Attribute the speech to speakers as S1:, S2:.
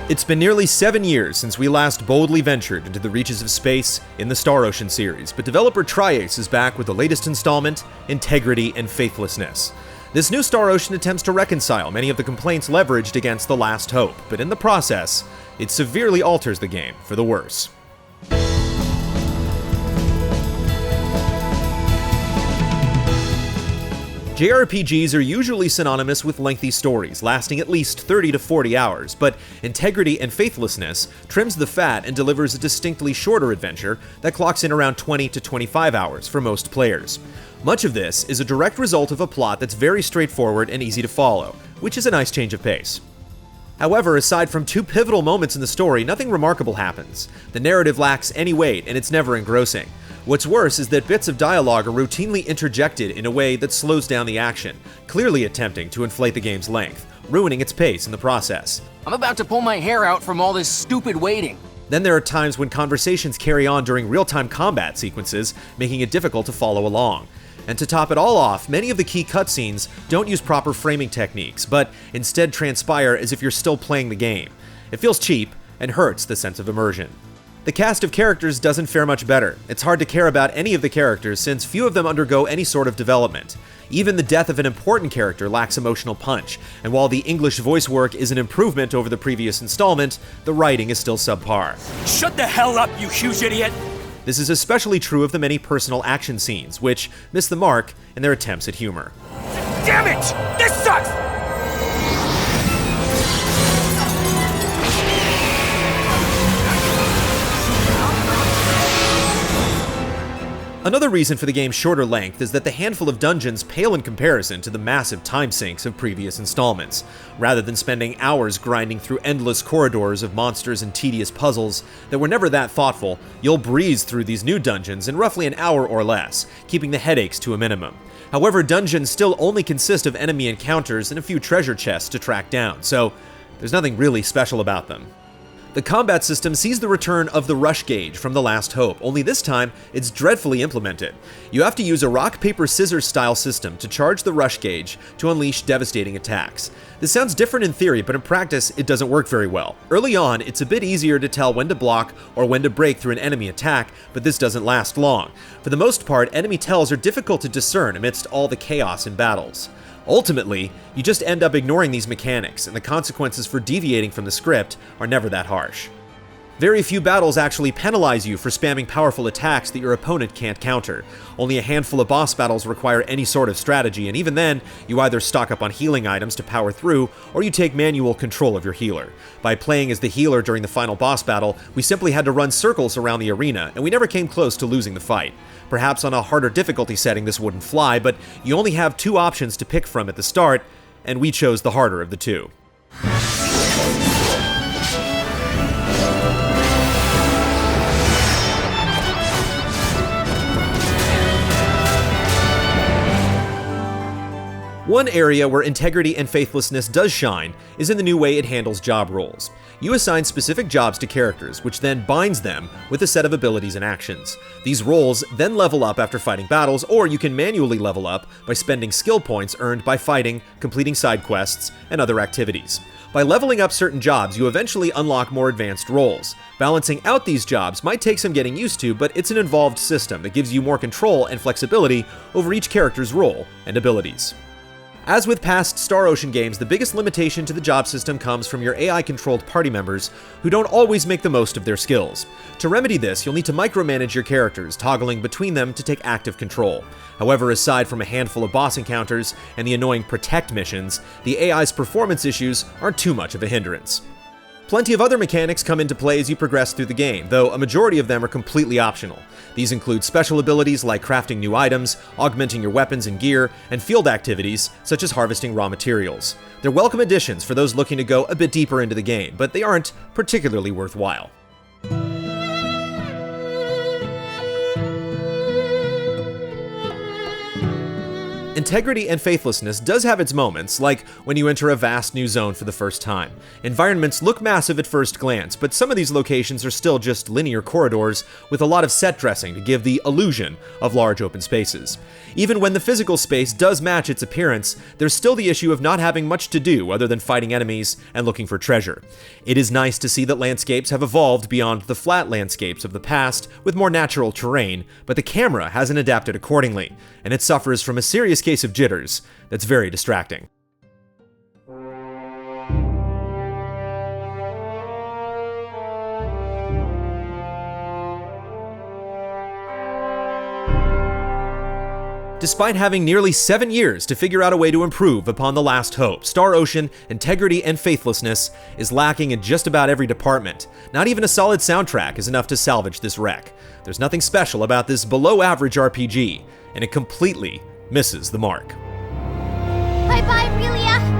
S1: It's been nearly 7 years since we last boldly ventured into the reaches of space in the Star Ocean series, but developer Tri-Ace is back with the latest installment, Integrity and Faithlessness. This new Star Ocean attempts to reconcile many of the complaints leveraged against The Last Hope, but in the process, it severely alters the game for the worse. JRPGs are usually synonymous with lengthy stories, lasting at least 30 to 40 hours, but Integrity and Faithlessness trims the fat and delivers a distinctly shorter adventure that clocks in around 20 to 25 hours for most players. Much of this is a direct result of a plot that's very straightforward and easy to follow, which is a nice change of pace. However, aside from two pivotal moments in the story, nothing remarkable happens. The narrative lacks any weight, and it's never engrossing. What's worse is that bits of dialogue are routinely interjected in a way that slows down the action, clearly attempting to inflate the game's length, ruining its pace in the process.
S2: I'm about to pull my hair out from all this stupid waiting.
S1: Then there are times when conversations carry on during real-time combat sequences, making it difficult to follow along. And to top it all off, many of the key cutscenes don't use proper framing techniques, but instead transpire as if you're still playing the game. It feels cheap and hurts the sense of immersion. The cast of characters doesn't fare much better. It's hard to care about any of the characters since few of them undergo any sort of development. Even the death of an important character lacks emotional punch, and while the English voice work is an improvement over the previous installment, the writing is still subpar.
S3: Shut the hell up, you huge idiot!
S1: This is especially true of the many personal action scenes, which miss the mark in their attempts at humor.
S3: Damn it! This sucks!
S1: Another reason for the game's shorter length is that the handful of dungeons pale in comparison to the massive time sinks of previous installments. Rather than spending hours grinding through endless corridors of monsters and tedious puzzles that were never that thoughtful, you'll breeze through these new dungeons in roughly an hour or less, keeping the headaches to a minimum. However, dungeons still only consist of enemy encounters and a few treasure chests to track down, so there's nothing really special about them. The combat system sees the return of the rush gauge from The Last Hope, only this time it's dreadfully implemented. You have to use a rock, paper, scissors style system to charge the rush gauge to unleash devastating attacks. This sounds different in theory, but in practice it doesn't work very well. Early on, it's a bit easier to tell when to block or when to break through an enemy attack, but this doesn't last long. For the most part, enemy tells are difficult to discern amidst all the chaos in battles. Ultimately, you just end up ignoring these mechanics, and the consequences for deviating from the script are never that harsh. Very few battles actually penalize you for spamming powerful attacks that your opponent can't counter. Only a handful of boss battles require any sort of strategy, and even then, you either stock up on healing items to power through, or you take manual control of your healer. By playing as the healer during the final boss battle, we simply had to run circles around the arena, and we never came close to losing the fight. Perhaps on a harder difficulty setting this wouldn't fly, but you only have two options to pick from at the start, and we chose the harder of the two. One area where Integrity and Faithlessness does shine is in the new way it handles job roles. You assign specific jobs to characters, which then binds them with a set of abilities and actions. These roles then level up after fighting battles, or you can manually level up by spending skill points earned by fighting, completing side quests, and other activities. By leveling up certain jobs, you eventually unlock more advanced roles. Balancing out these jobs might take some getting used to, but it's an involved system that gives you more control and flexibility over each character's role and abilities. As with past Star Ocean games, the biggest limitation to the job system comes from your AI-controlled party members who don't always make the most of their skills. To remedy this, you'll need to micromanage your characters, toggling between them to take active control. However, aside from a handful of boss encounters and the annoying protect missions, the AI's performance issues aren't too much of a hindrance. Plenty of other mechanics come into play as you progress through the game, though a majority of them are completely optional. These include special abilities like crafting new items, augmenting your weapons and gear, and field activities such as harvesting raw materials. They're welcome additions for those looking to go a bit deeper into the game, but they aren't particularly worthwhile. Integrity and Faithlessness does have its moments, like when you enter a vast new zone for the first time. Environments look massive at first glance, but some of these locations are still just linear corridors with a lot of set dressing to give the illusion of large open spaces. Even when the physical space does match its appearance, there's still the issue of not having much to do other than fighting enemies and looking for treasure. It is nice to see that landscapes have evolved beyond the flat landscapes of the past with more natural terrain, but the camera hasn't adapted accordingly, and it suffers from a serious case of jitters that's very distracting. Despite having nearly 7 years to figure out a way to improve upon The Last Hope, Star Ocean, Integrity, and Faithlessness is lacking in just about every department. Not even a solid soundtrack is enough to salvage this wreck. There's nothing special about this below-average RPG, and it completely misses the mark.
S4: Bye-bye, Relia!